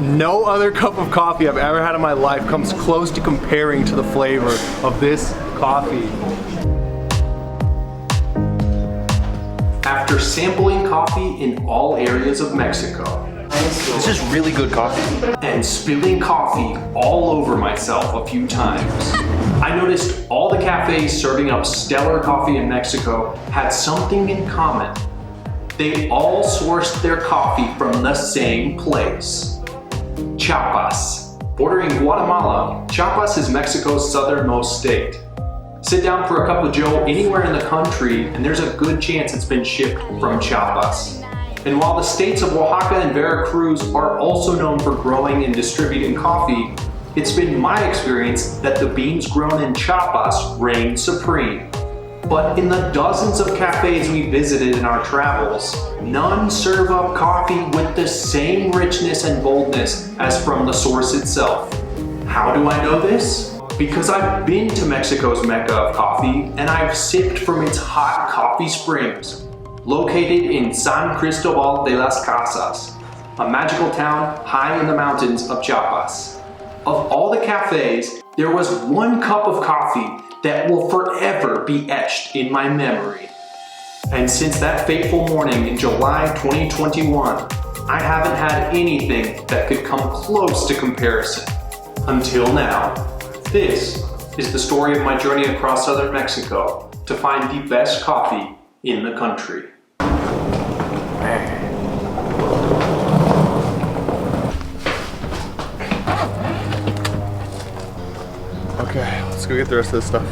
No other cup of coffee I've ever had in my life comes close to comparing to the flavor of this coffee. After sampling coffee in all areas of Mexico, This is really good coffee. and spilling coffee all over myself a few times, I noticed all the cafes serving up stellar coffee in Mexico had something in common. They all sourced their coffee from the same place. Chiapas. Bordering Guatemala, Chiapas is Mexico's southernmost state. Sit down for a cup of joe anywhere in the country and there's a good chance it's been shipped from Chiapas. And while the states of Oaxaca and Veracruz are also known for growing and distributing coffee, it's been my experience that the beans grown in Chiapas reign supreme. But in the dozens of cafes we visited in our travels, none serve up coffee with the same richness and boldness as from the source itself. How do I know this? Because I've been to Mexico's Mecca of coffee and I've sipped from its hot coffee springs, located in San Cristobal de las Casas, a magical town high in the mountains of Chiapas. Of all the cafes, there was one cup of coffee that will forever be etched in my memory. And since that fateful morning in July 2021, I haven't had anything that could come close to comparison. Until now. This is the story of my journey across southern Mexico to find the best coffee in the country. Okay, let's go get the rest of this stuff.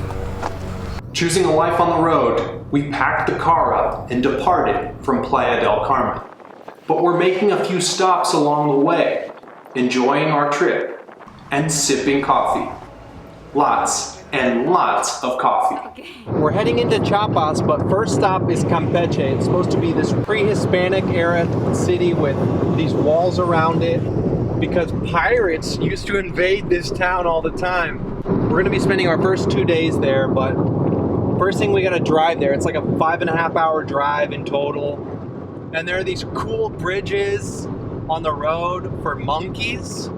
Choosing a life on the road, we packed the car up and departed from Playa del Carmen. But we're making a few stops along the way, enjoying our trip and sipping coffee. Lots and lots of coffee. We're heading into Chiapas, but first stop is Campeche. It's supposed to be this pre-Hispanic era city with these walls around it because pirates used to invade this town all the time. We're gonna be spending our first 2 days there, but first thing we gotta drive there. It's like a 5.5 hour drive in total. And there are these cool bridges on the road for monkeys.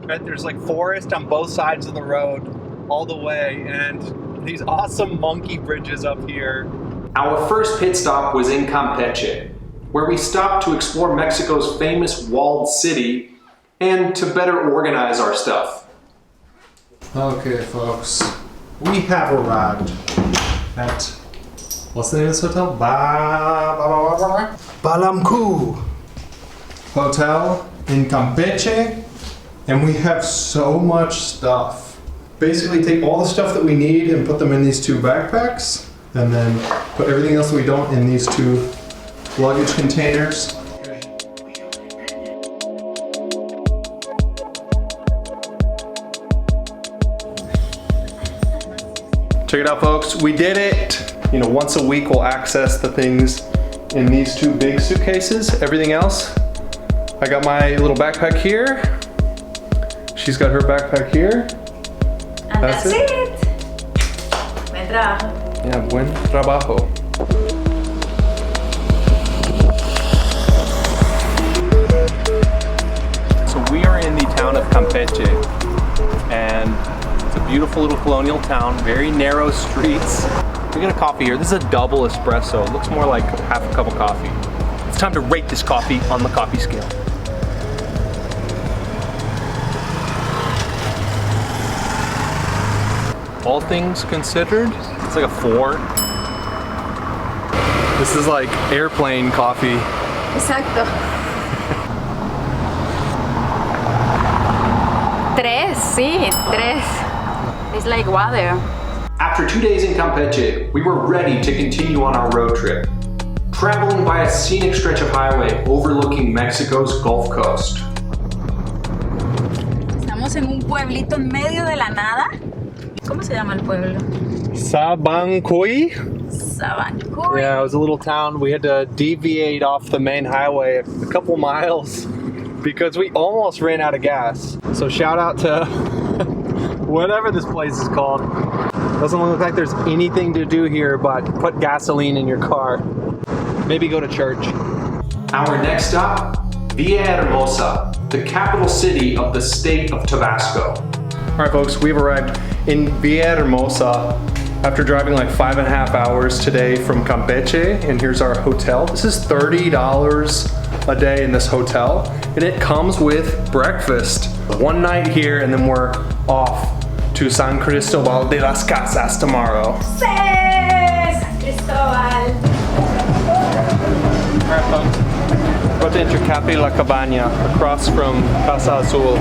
Right? There's like forest on both sides of the road all the way, and these awesome monkey bridges up here. Our first pit stop was in Campeche, where we stopped to explore Mexico's famous walled city and to better organize our stuff. Okay, folks, we have arrived at, what's the name of this hotel? Balamku Hotel in Campeche, and we have so much stuff. Basically take all the stuff that we need and put them in these 2 backpacks, and then put everything else that we don't in these 2 luggage containers. Check it out, folks. We did it. You know, once a week we'll access the things in these 2 big suitcases. Everything else, I got my little backpack here. She's got her backpack here. And that's it. Buen trabajo. Yeah, buen trabajo. So we are in the town of Campeche, and it's a beautiful little colonial town, very narrow streets. We got a coffee here. This is a double espresso. It looks more like half a cup of coffee. It's time to rate this coffee on the coffee scale. All things considered, it's like a 4. This is like airplane coffee. Exacto. 3, sí, 3. It's like water. After 2 days in Campeche, we were ready to continue on our road trip, traveling by a scenic stretch of highway overlooking Mexico's Gulf Coast. Estamos en un pueblito en medio de la nada. ¿Cómo se llama el pueblo? Sabancoy? Sabancoy. Yeah, it was a little town. We had to deviate off the main highway a couple miles because we almost ran out of gas. So shout out to whatever this place is called. Doesn't look like there's anything to do here but put gasoline in your car. Maybe go to church. Our next stop, Villhermosa, the capital city of the state of Tabasco. All right, folks, we've arrived in Villhermosa after driving like 5.5 hours today from Campeche, and here's our hotel. This is $30 a day in this hotel, and it comes with breakfast. One night here, and then we're off to San Cristobal de las Casas tomorrow. San Cristobal. All right, folks. We're about to enter Cafe La Cabana across from Casa Azul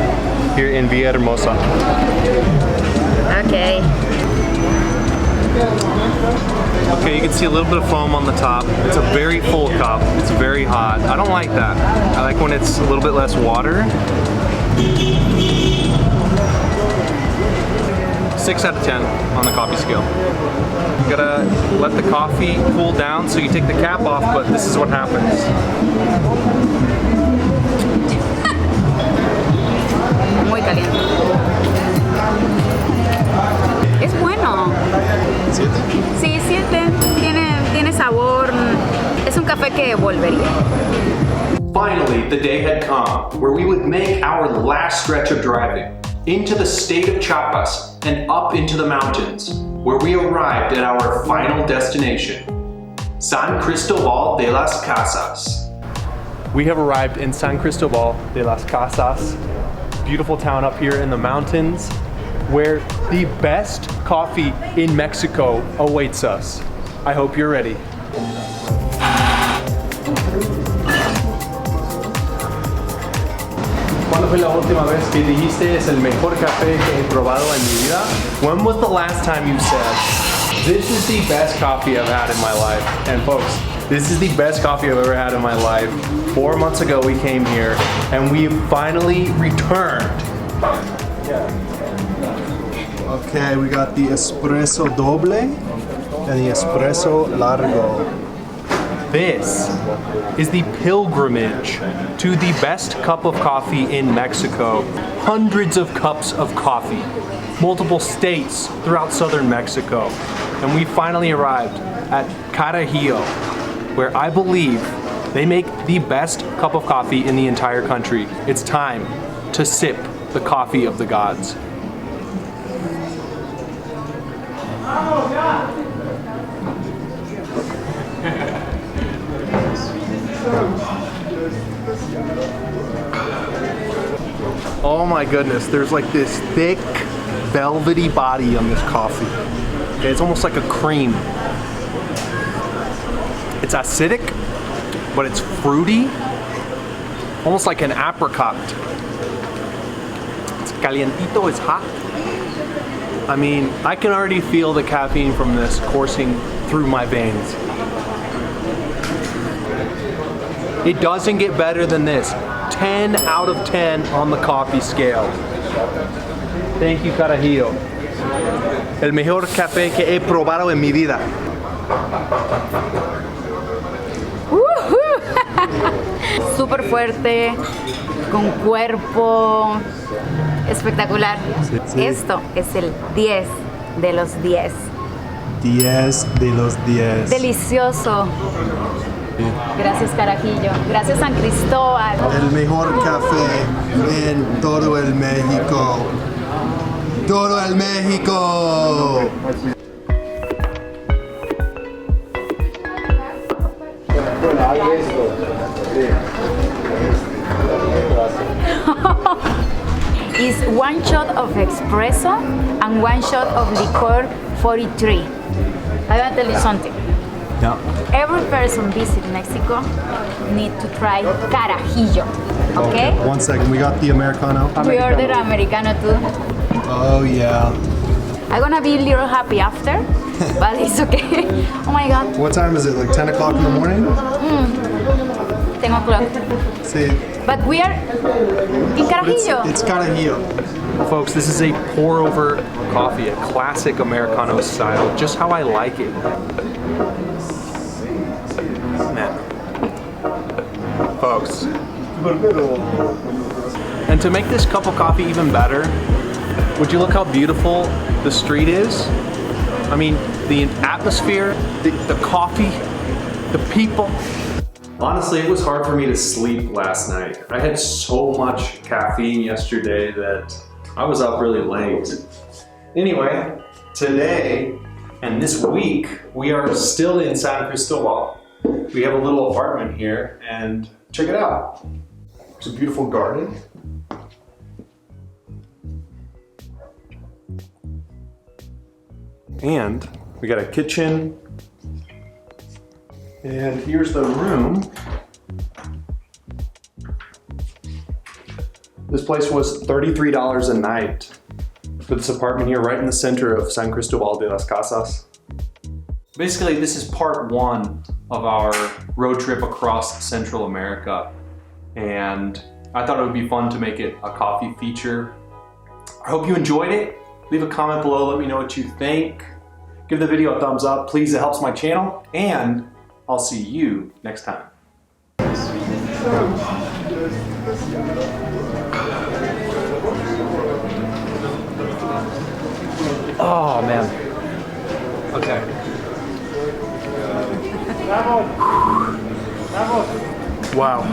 here in Villhermosa. Okay. Okay, you can see a little bit of foam on the top. It's a very full cup. It's very hot. I don't like that. I like when it's a little bit less water. 6 out of 10 on the coffee scale. You gotta let the coffee cool down, so you take the cap off, but this is what happens. Muy caliente. Es bueno. Sí, 7. Tiene sabor. Es un café que volvería. Finally, the day had come where we would make our last stretch of driving into the state of Chiapas and up into the mountains, where we arrived at our final destination, San Cristobal de las Casas. We have arrived in San Cristobal de las Casas, beautiful town up here in the mountains, where the best coffee in Mexico awaits us. I hope you're ready. ¿Cuándo fue la última vez que dijiste es el mejor café que he probado en mi vida? When was the last time you said, this is the best coffee I've had in my life? And folks, this is the best coffee I've ever had in my life. 4 months ago we came here and we finally returned. Okay, we got the espresso doble and the espresso largo. This is the pilgrimage to the best cup of coffee in Mexico. Hundreds of cups of coffee, multiple states throughout southern Mexico. And we finally arrived at Carajillo, where I believe they make the best cup of coffee in the entire country. It's time to sip the coffee of the gods. Oh my goodness, there's like this thick, velvety body on this coffee. Okay, it's almost like a cream. It's acidic, but it's fruity, almost like an apricot. It's calientito, it's hot. I mean, I can already feel the caffeine from this coursing through my veins. It doesn't get better than this. 10 out of 10 on the coffee scale. Thank you, Carajillo. El mejor café que he probado en mi vida. Súper fuerte, con cuerpo, espectacular. Sí, sí. Esto es el 10 de los 10. 10 de los 10. Delicioso. Gracias, Carajillo. Gracias, San Cristóbal. El mejor café en todo el México. Todo el México. Is 1 shot of espresso and 1 shot of liqueur 43. I want to tell you something. Yeah. Every person visit Mexico need to try Carajillo. Okay? 1 second, we got the Americano. We ordered Americano too. Oh yeah. I'm gonna be a little happy after, but it's okay. Oh my god. What time is it? Like 10 o'clock in the morning? 10 o'clock. See, But we are in Carajillo. it's Carajillo. Folks, this is a pour over coffee, a classic Americano style, just how I like it. Man. Folks. And to make this cup of coffee even better, would you look how beautiful the street is? I mean, the atmosphere, the coffee, the people. Honestly, it was hard for me to sleep last night. I had so much caffeine yesterday that I was up really late. Anyway, today and this week, we are still in San Cristobal. We have a little apartment here, and check it out. It's a beautiful garden. And we got a kitchen. And here's the room. This place was $33 a night for this apartment here right in the center of San Cristobal de las Casas. Basically, this is part one of our road trip across Central America. And I thought it would be fun to make it a coffee feature. I hope you enjoyed it. Leave a comment below, let me know what you think. Give the video a thumbs up, please, it helps my channel. And I'll see you next time. Oh man. Okay. Wow.